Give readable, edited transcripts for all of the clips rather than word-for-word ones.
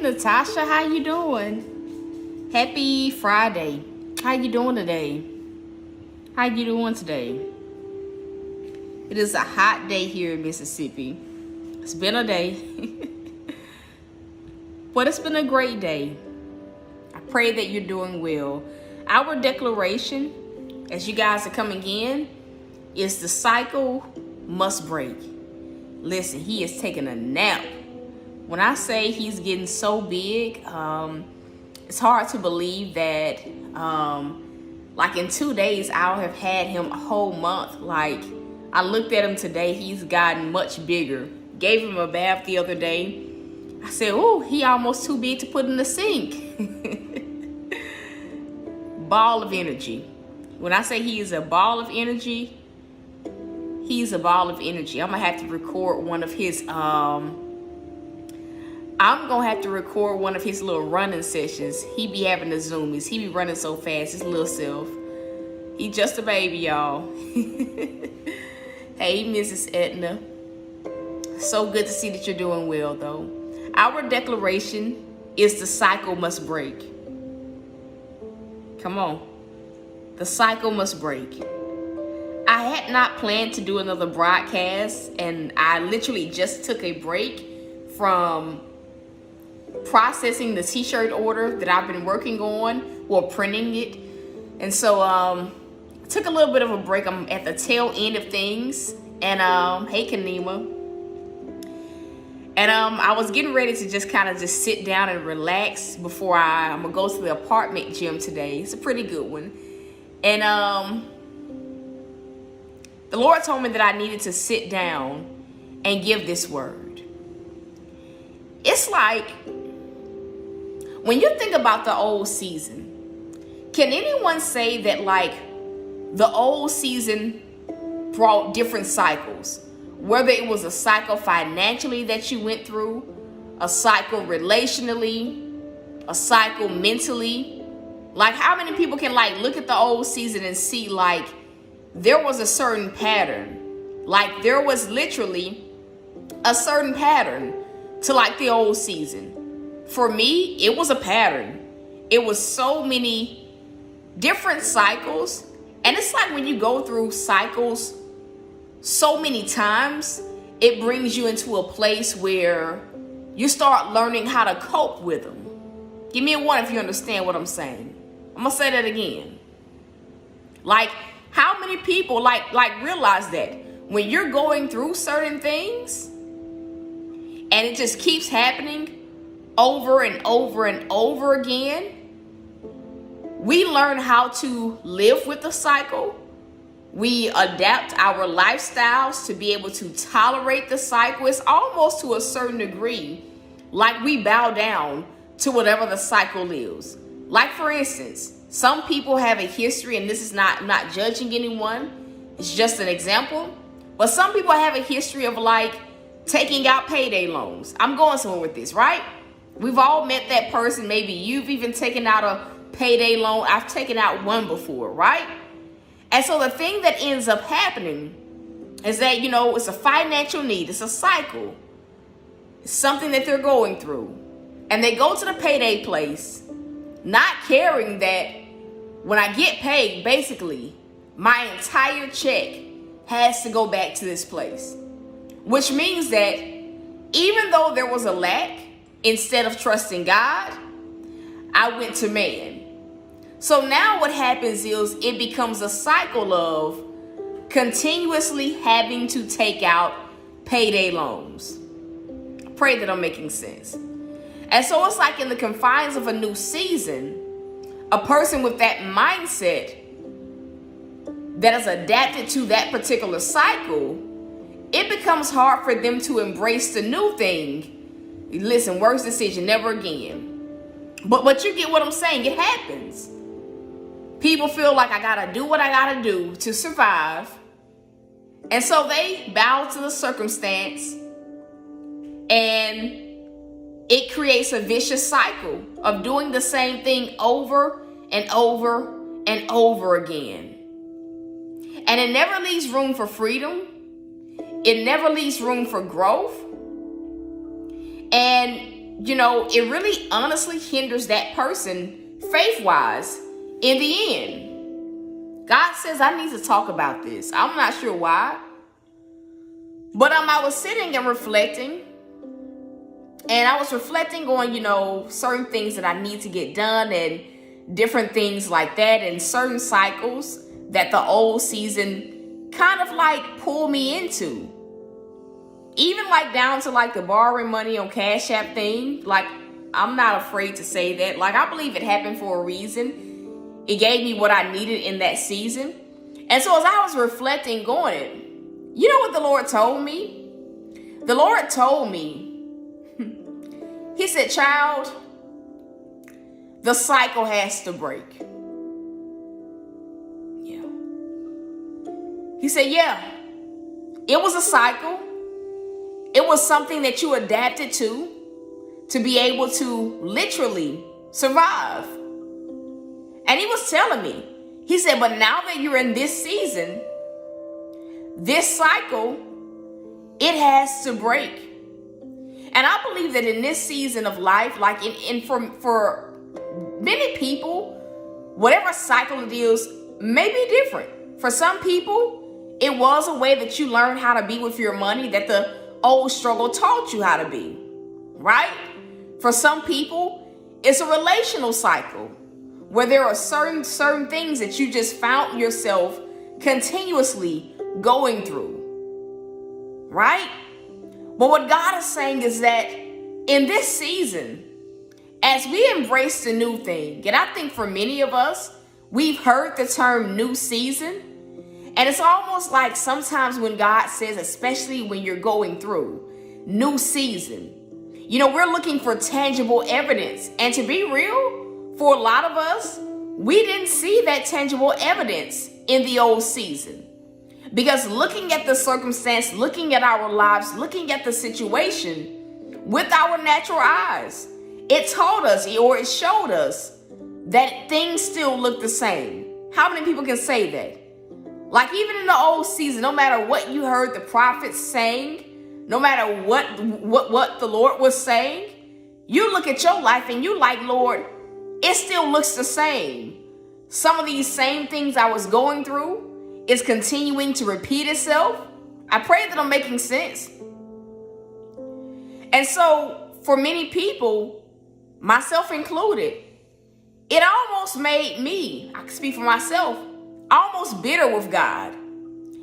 Natasha. How you doing? Happy Friday. How you doing today? How you doing today? It is a hot day here in Mississippi. It's been a day. But it's been a great day. I pray that you're doing well. Our declaration, as you guys are coming in, is the cycle must break. Listen, he is taking a nap. When I say he's getting so big, it's hard to believe that like in 2 days I'll have had him a whole month. Like, I looked at him today, he's gotten much bigger. Gave him a bath the other day. I said, oh, he almost too big to put in the sink. Ball of energy. When I say he is a ball of energy, he's a ball of energy. I'm gonna have to record one of his little running sessions. He be having the zoomies. He be running so fast, his little self. He just a baby, y'all. Hey, Mrs. Etna. So good to see that you're doing well, though. Our declaration is the cycle must break. Come on. The cycle must break. I had not planned to do another broadcast, and I literally just took a break from processing the t-shirt order that I've been working on, or printing it. And so took a little bit of a break. I'm at the tail end of things. And hey, Kanima. And I was getting ready to just kind of just sit down and relax before I'm gonna go to the apartment gym today. It's a pretty good one. And the Lord told me that I needed to sit down and give this word. It's like, when you think about the old season, can anyone say that like the old season brought different cycles? Whether it was a cycle financially that you went through, a cycle relationally, a cycle mentally. Like, how many people can like look at the old season and see like there was a certain pattern? Like, there was literally a certain pattern to like the old season. For me, it was a pattern. It was so many different cycles. And it's like when you go through cycles so many times, it brings you into a place where you start learning how to cope with them. Give me a one if you understand what I'm saying. I'm gonna say that again. Like, how many people like realize that when you're going through certain things and it just keeps happening over and over and over again, we learn how to live with the cycle. We adapt our lifestyles to be able to tolerate the cycle. It's almost to a certain degree like we bow down to whatever the cycle is. Like, for instance, some people have a history, and this is not judging anyone, it's just an example, but some people have a history of like taking out payday loans. I'm going somewhere with this, right? We've all met that person. Maybe you've even taken out a payday loan. I've taken out one before, right? And so the thing that ends up happening is that, you know, it's a financial need. It's a cycle. It's something that they're going through. And they go to the payday place, not caring that when I get paid, basically, my entire check has to go back to this place. Which means that even though there was a lack, instead of trusting God, I went to man. So now what happens is it becomes a cycle of continuously having to take out payday loans. I pray that I'm making sense. And so it's like in the confines of a new season, a person with that mindset that is adapted to that particular cycle, it becomes hard for them to embrace the new thing. Listen, worst decision, never again. But you get what I'm saying. It happens. People feel like I gotta do what I gotta do to survive. And so they bow to the circumstance, and it creates a vicious cycle of doing the same thing over and over and over again. And it never leaves room for freedom. It never leaves room for growth. And it really honestly hinders that person faith-wise in the end. God says, I need to talk about this. I'm not sure why. But I was sitting and reflecting. And I was reflecting on, certain things that I need to get done and different things like that, and certain cycles that the old season kind of like pulled me into. Even like down to like the borrowing money on CashApp thing. Like, I'm not afraid to say that. Like, I believe it happened for a reason. It gave me what I needed in that season. And so as I was reflecting on it, you know what the Lord told me? The Lord told me, He said, child, the cycle has to break. Yeah. He said, yeah, it was a cycle. It was something that you adapted to be able to literally survive. And He was telling me, He said, but now that you're in this season, this cycle, it has to break. And I believe that in this season of life, like for many people, whatever cycle it is may be different. For some people, it was a way that you learned how to be with your money that the old struggle taught you how to be, right? For some people, it's a relational cycle where there are certain things that you just found yourself continuously going through, right? But what God is saying is that in this season, as we embrace the new thing, and I think for many of us, we've heard the term new season. And it's almost like sometimes when God says, especially when you're going through new season, we're looking for tangible evidence. And to be real, for a lot of us, we didn't see that tangible evidence in the old season. Because looking at the circumstance, looking at our lives, looking at the situation with our natural eyes, it told us, or it showed us, that things still look the same. How many people can say that? Like, even in the old season, no matter what you heard the prophets saying, no matter what the Lord was saying, you look at your life and you like, Lord, it still looks the same. Some of these same things I was going through is continuing to repeat itself. I pray that I'm making sense. And so for many people, myself included, it almost made me, I can speak for myself, almost bitter with God.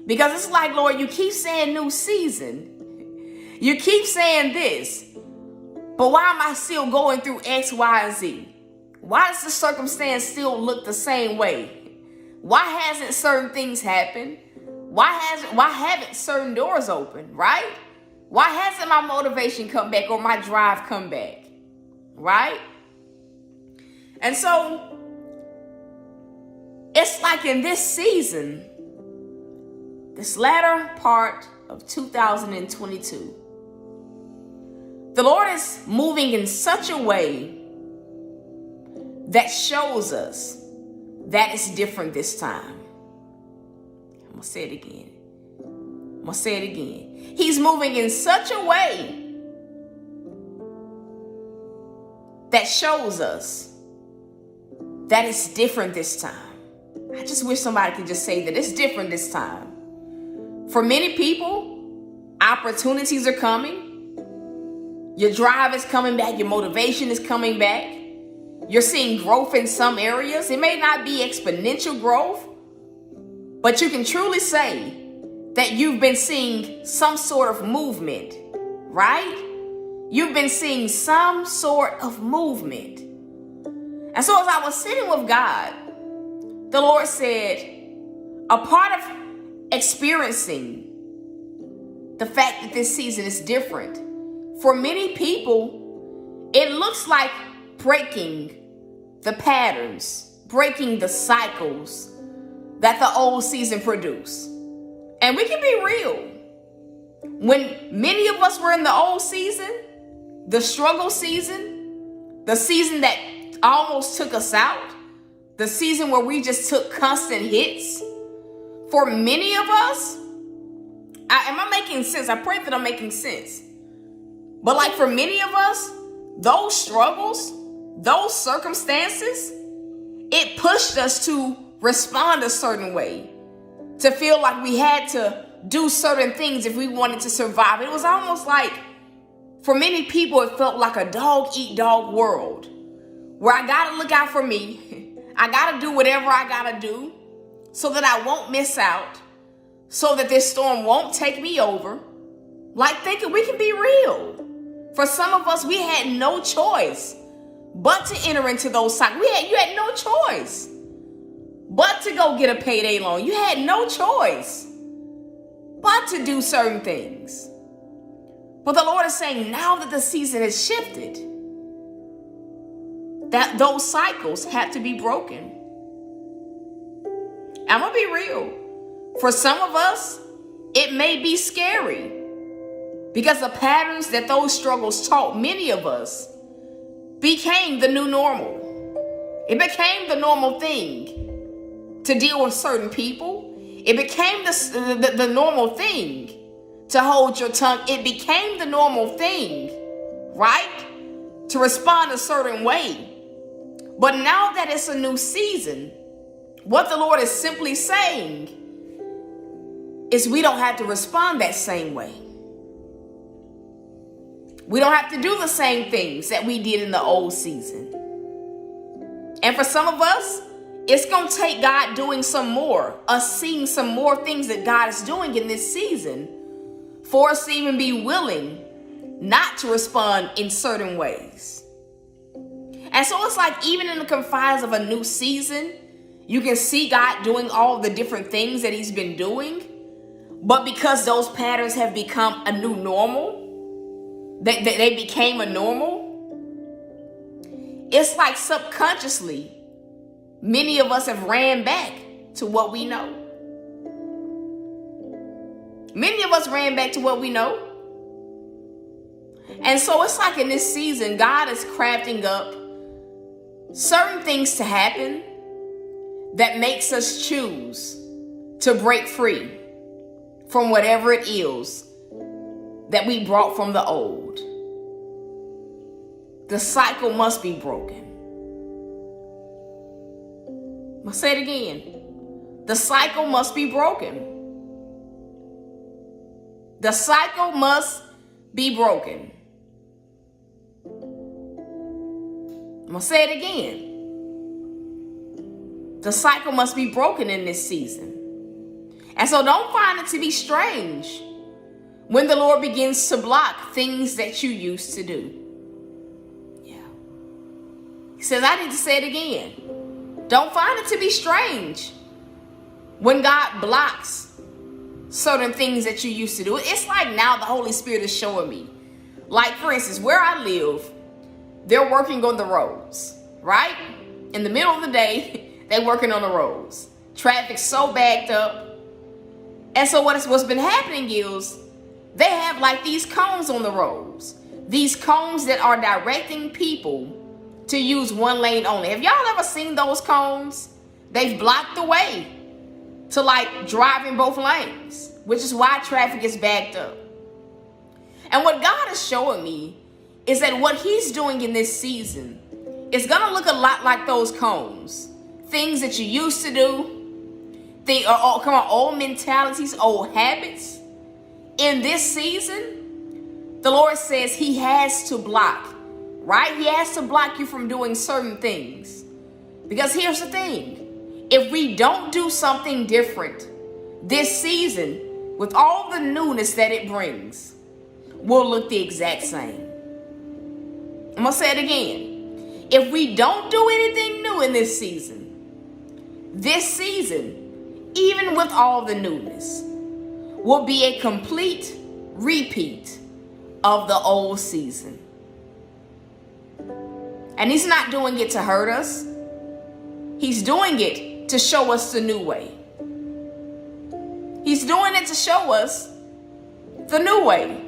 Because it's like, Lord, you keep saying new season. You keep saying this. But why am I still going through X, Y, and Z? Why does the circumstance still look the same way? Why hasn't certain things happened? Why haven't certain doors opened, right? Why hasn't my motivation come back or my drive come back, right? And so it's like in this season, this latter part of 2022, the Lord is moving in such a way that shows us that it's different this time. I'm going to say it again. He's moving in such a way that shows us that it's different this time. I just wish somebody could just say that it's different this time. For many people, opportunities are coming. Your drive is coming back. Your motivation is coming back. You're seeing growth in some areas. It may not be exponential growth, but you can truly say that you've been seeing some sort of movement, right? You've been seeing some sort of movement. And so as I was sitting with God, the Lord said, a part of experiencing the fact that this season is different, for many people, it looks like breaking the patterns, breaking the cycles that the old season produced. And we can be real. When many of us were in the old season, the struggle season, the season that almost took us out, the season where we just took constant hits, for many of us, am I making sense? I pray that I'm making sense. But like for many of us, those struggles, those circumstances, it pushed us to respond a certain way, to feel like we had to do certain things if we wanted to survive. It was almost like, for many people, it felt like a dog-eat-dog world where I got to look out for me. I got to do whatever I got to do so that I won't miss out, so that this storm won't take me over. Like thinking we can be real. For some of us, we had no choice but to enter into those cycles. You had no choice but to go get a payday loan. You had no choice but to do certain things. But the Lord is saying, now that the season has shifted, that those cycles have to be broken. I'm going to be real. For some of us, it may be scary because the patterns that those struggles taught many of us became the new normal. It became the normal thing to deal with certain people. It became the normal thing to hold your tongue. It became the normal thing, right? To respond a certain way. But now that it's a new season, what the Lord is simply saying is we don't have to respond that same way. We don't have to do the same things that we did in the old season. And for some of us, it's going to take God doing some more, us seeing some more things that God is doing in this season for us to even be willing not to respond in certain ways. And so it's like even in the confines of a new season, you can see God doing all the different things that he's been doing. But because those patterns have become a new normal, they became a normal, it's like subconsciously, many of us have ran back to what we know. Many of us ran back to what we know. And so it's like in this season, God is crafting up certain things to happen that makes us choose to break free from whatever it is that we brought from the old. The cycle must be broken. I'll say it again. The cycle must be broken. The cycle must be broken. I'm going to say it again. The cycle must be broken in this season. And so don't find it to be strange when the Lord begins to block things that you used to do. Yeah. He says, I need to say it again. Don't find it to be strange when God blocks certain things that you used to do. It's like now the Holy Spirit is showing me. Like, for instance, where I live, they're working on the roads, right? In the middle of the day, they're working on the roads. Traffic's so backed up. And so what's been happening is they have like these cones on the roads. These cones that are directing people to use one lane only. Have y'all ever seen those cones? They've blocked the way to like drive in both lanes, which is why traffic is backed up. And what God is showing me is that what he's doing in this season is going to look a lot like those cones. Things that you used to do, old mentalities, old habits. In this season, the Lord says he has to block, right? He has to block you from doing certain things. Because here's the thing. If we don't do something different this season, with all the newness that it brings, we'll look the exact same. I'm going to say it again. If we don't do anything new in this season, even with all the newness, will be a complete repeat of the old season. And he's not doing it to hurt us. He's doing it to show us the new way. He's doing it to show us the new way.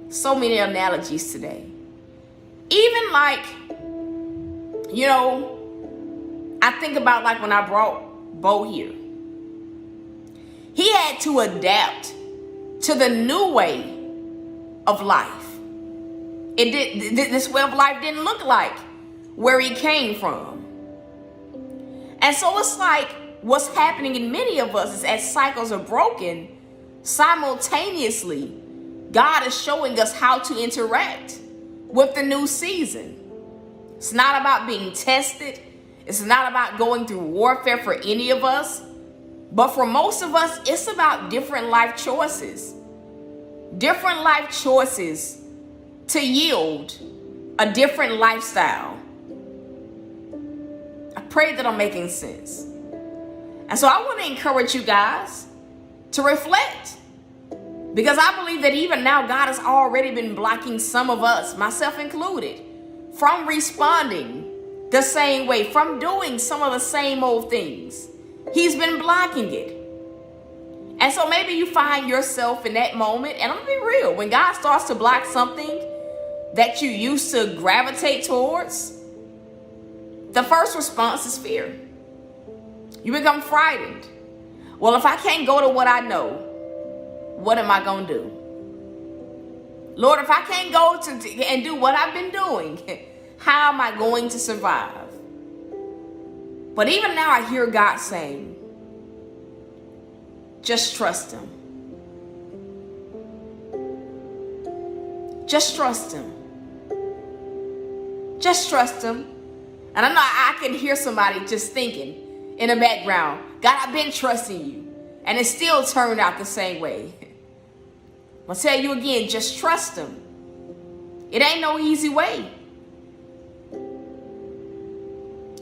So many analogies today. Even like, I think about like when I brought Bo here. He had to adapt to the new way of life. This way of life didn't look like where he came from. And so it's like what's happening in many of us is as cycles are broken, simultaneously, God is showing us how to interact with the new season. It's not about being tested. It's not about going through warfare for any of us. But for most of us, it's about different life choices. Different life choices to yield a different lifestyle. I pray that I'm making sense. And so I want to encourage you guys to reflect. Because I believe that even now, God has already been blocking some of us, myself included, from responding the same way, from doing some of the same old things. He's been blocking it. And so maybe you find yourself in that moment, and I'm going to be real, when God starts to block something that you used to gravitate towards, the first response is fear. You become frightened. Well, if I can't go to what I know, what am I going to do? Lord, if I can't go to and do what I've been doing, how am I going to survive? But even now I hear God saying, just trust him. Just trust him. Just trust him. And I know I can hear somebody just thinking in the background, God, I've been trusting you. And it still turned out the same way. I'll tell you again, just trust him. It ain't no easy way.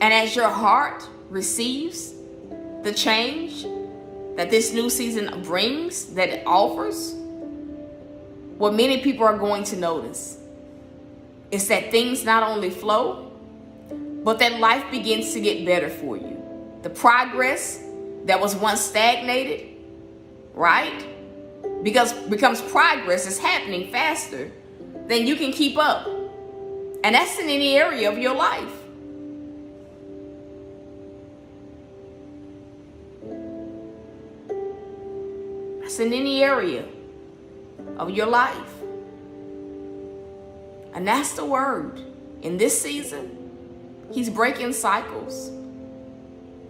And as your heart receives the change that this new season brings, that it offers, what many people are going to notice is that things not only flow, but that life begins to get better for you. The progress that was once stagnated, right? Becomes progress is happening faster than you can keep up. And that's in any area of your life. That's in any area of your life. And that's the word. In this season, he's breaking cycles.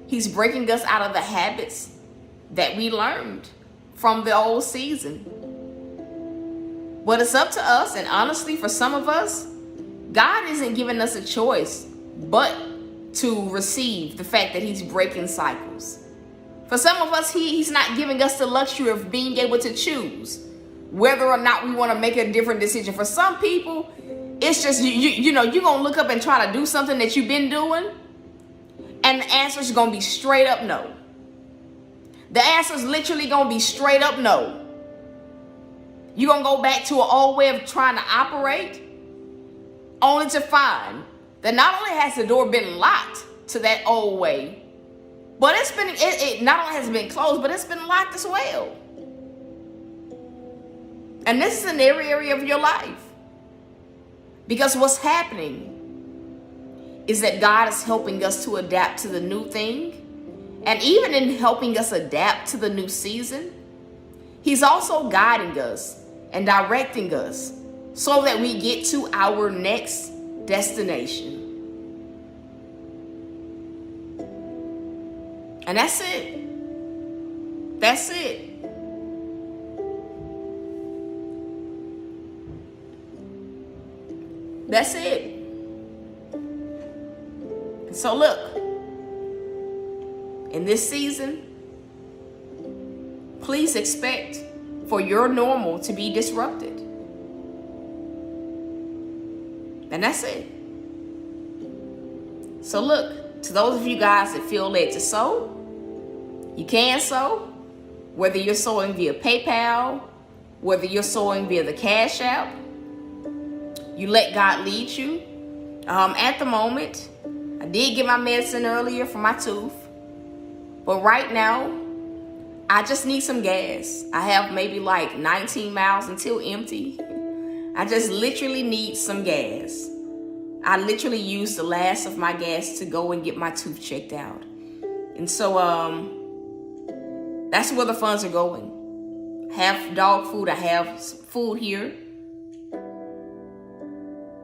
He's breaking us out of the habits that we learned from the old season. But it's up to us, and honestly, for some of us, God isn't giving us a choice but to receive the fact that he's breaking cycles. For some of us, he's not giving us the luxury of being able to choose whether or not we want to make a different decision. For some people, it's just, you're going to look up and try to do something that you've been doing, and the answer is going to be straight up no. The answer is literally going to be straight up no. You're going to go back to an old way of trying to operate, only to find that not only has the door been locked to that old way, but it not only has been closed, but it's been locked as well. And this is an area of your life. Because what's happening is that God is helping us to adapt to the new thing. And even in helping us adapt to the new season, he's also guiding us and directing us so that we get to our next destination. And that's it. That's it. That's it. So look, in this season, please expect for your normal to be disrupted. And that's it. So look, to those of you guys that feel led to sow, you can sow, whether you're sowing via PayPal, whether you're sowing via the CashApp. You let God lead you. At the moment, I did get my medicine earlier for my tooth. But right now, I just need some gas. I have maybe like 19 miles until empty. I just literally need some gas. I literally used the last of my gas to go and get my tooth checked out. And so that's where the funds are going. I have dog food. I have food here.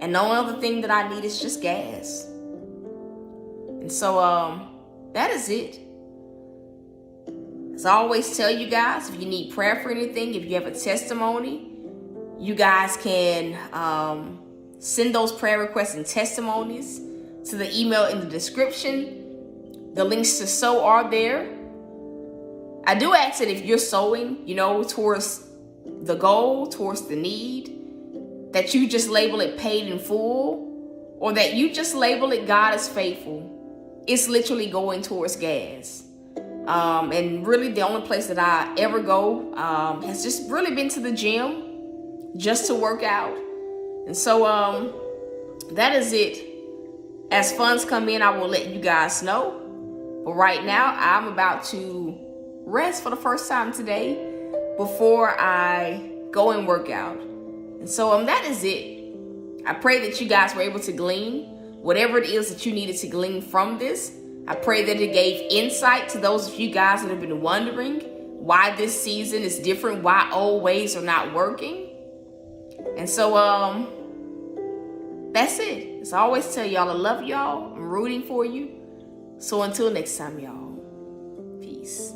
And the only other thing that I need is just gas. And so that is it. As I always tell you guys, if you need prayer for anything, if you have a testimony, you guys can send those prayer requests and testimonies to the email in the description. The links to sow are there. I do ask that if you're sowing, towards the goal, towards the need, that you just label it paid in full, or that you just label it God is faithful. It's literally going towards gas. And really the only place that I ever go has just really been to the gym, just to work out. And so that is it. As funds come in, I will let you guys know. But right now, I'm about to rest for the first time today before I go and work out. And so that is it. I pray that you guys were able to glean whatever it is that you needed to glean from this. I pray that it gave insight to those of you guys that have been wondering why this season is different, why old ways are not working. And so that's it. As I always tell y'all, I love y'all. I'm rooting for you. So until next time, y'all. Peace.